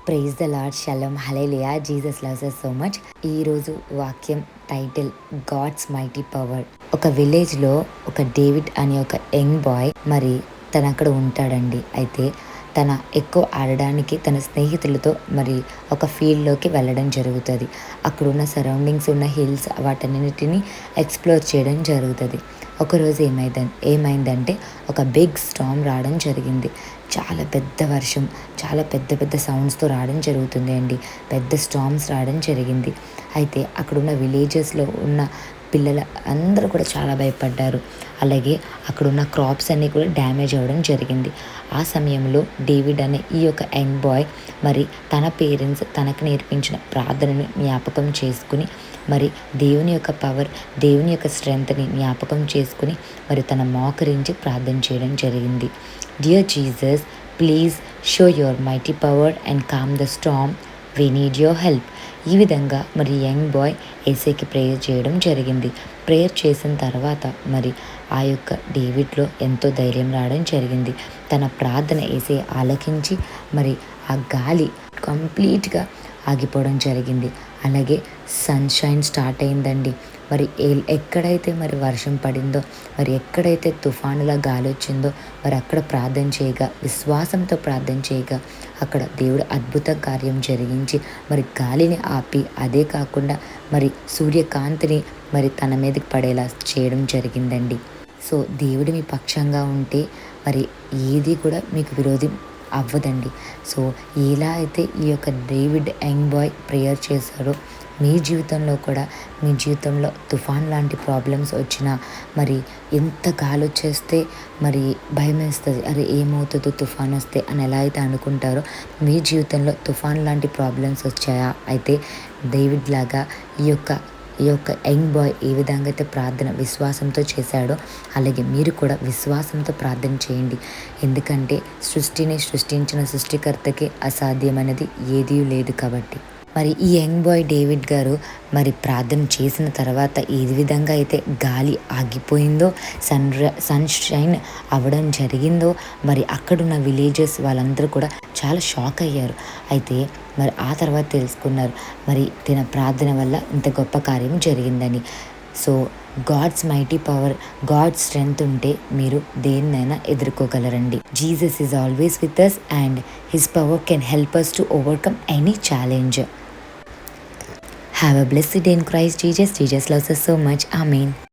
Praise the lord, shalom, hallelujah, Jesus loves us so much. ఈరోజు వాక్యం title God's mighty power. ఒక విలేజ్లో ఒక డేవిడ్ అనే ఒక యంగ్ బాయ్ తను అక్కడ ఉంటాడండి. అయితే తన ఎక్కువ ఆడడానికి తన స్నేహితులతో ఒక ఫీల్డ్లోకి వెళ్ళడం జరుగుతుంది. అక్కడున్న సరౌండింగ్స్ ఉన్న హిల్స్ వాటన్నిటిని ఎక్స్ప్లోర్ చేయడం జరుగుతుంది. ఒకరోజు ఏమైందంటే ఒక బిగ్ స్టార్మ్ రావడం జరిగింది. చాలా పెద్ద వర్షం, చాలా పెద్ద పెద్ద సౌండ్స్తో రావడం జరుగుతుంది అండి. పెద్ద స్టార్మ్స్ రావడం జరిగింది. అయితే అక్కడున్న విలేజెస్లో ఉన్న పిల్లలు అందరూ కూడా చాలా భయపడ్డారు. అలాగే అక్కడున్న క్రాప్స్ అన్నీ కూడా డ్యామేజ్ అవ్వడం జరిగింది. ఆ సమయంలో డేవిడ్ అనే ఈ యొక్క యంగ్ బాయ్ తన పేరెంట్స్ తనకు నేర్పించిన ప్రార్థనని జ్ఞాపకం చేసుకుని దేవుని యొక్క పవర్, దేవుని యొక్క స్ట్రెంగ్త్ని జ్ఞాపకం చేసుకుని తన మోకరించి ప్రార్థన చేయడం జరిగింది. Dear Jesus, please show your mighty power and calm the Storm, we need your help. ఈ విధంగా యంగ్ బాయ్ ఏసైకి ప్రేయర్ చేయడం జరిగింది. ప్రేయర్ చేసిన తర్వాత ఆ యొక్క డేవిడ్లో ఎంతో ధైర్యం రావడం జరిగింది. తన ప్రార్థన ఏసై ఆలకించి ఆ గాలి కంప్లీట్గా ఆగిపోవడం జరిగింది. అలాగే సన్షైన్ స్టార్ట్ అయిందండి. ఎక్కడైతే వర్షం పడిందో, ఎక్కడైతే తుఫానులా గాలి వచ్చిందో అక్కడ ప్రార్థన చేయగా, విశ్వాసంతో ప్రార్థన చేయగా అక్కడ దేవుడు అద్భుత కార్యం జరిగించి గాలిని ఆపి, అదే కాకుండా సూర్యకాంతిని తన మీదకి పడేలా చేయడం జరిగిందండి. సో దేవుడు మీ పక్షంగా ఉంటే ఏది కూడా మీకు విరోధం అవ్వదండి. సో ఎలా అయితే ఈ యొక్క డేవిడ్ యంగ్ బాయ్ ప్రేయర్ చేశారో, మీ జీవితంలో కూడా, మీ జీవితంలో తుఫాన్ లాంటి ప్రాబ్లమ్స్ వచ్చినా ఎంత గాలి వచ్చేస్తే భయం వేస్తుంది, అరే ఏమవుతుందో తుఫాన్ వస్తే అని ఎలా అయితే అనుకుంటారో, మీ జీవితంలో తుఫాన్ లాంటి ప్రాబ్లమ్స్ వచ్చాయా? అయితే డేవిడ్ లాగా ఈ యొక్క యంగ్ బాయ్ ఏ విధంగా అయితే ప్రార్థన విశ్వాసంతో చేశాడో, అలాగే మీరు కూడా విశ్వాసంతో ప్రార్థన చేయండి. ఎందుకంటే సృష్టిని సృష్టించిన సృష్టికర్తకి అసాధ్యమైనది ఏదీ లేదు కాబట్టి. ఈ యంగ్ బాయ్ డేవిడ్ గారు ప్రార్థన చేసిన తర్వాత ఏ విధంగా అయితే గాలి ఆగిపోయిందో, సన్షైన్ అవ్వడం జరిగిందో, అక్కడున్న విలేజెస్ వాళ్ళందరూ కూడా చాలా షాక్ అయ్యారు. అయితే ఆ తర్వాత తెలుసుకున్నారు తన ప్రార్థన వల్ల ఇంత గొప్ప కార్యం జరిగిందని. So god's mighty power, god's strength ఉంటే మీరు దేన్నైనా ఎదుర్కోగలరండి. Jesus is always with us and his power can help us to overcome any challenge. Have a blessed day in Christ Jesus. Jesus loves us so much. Amen.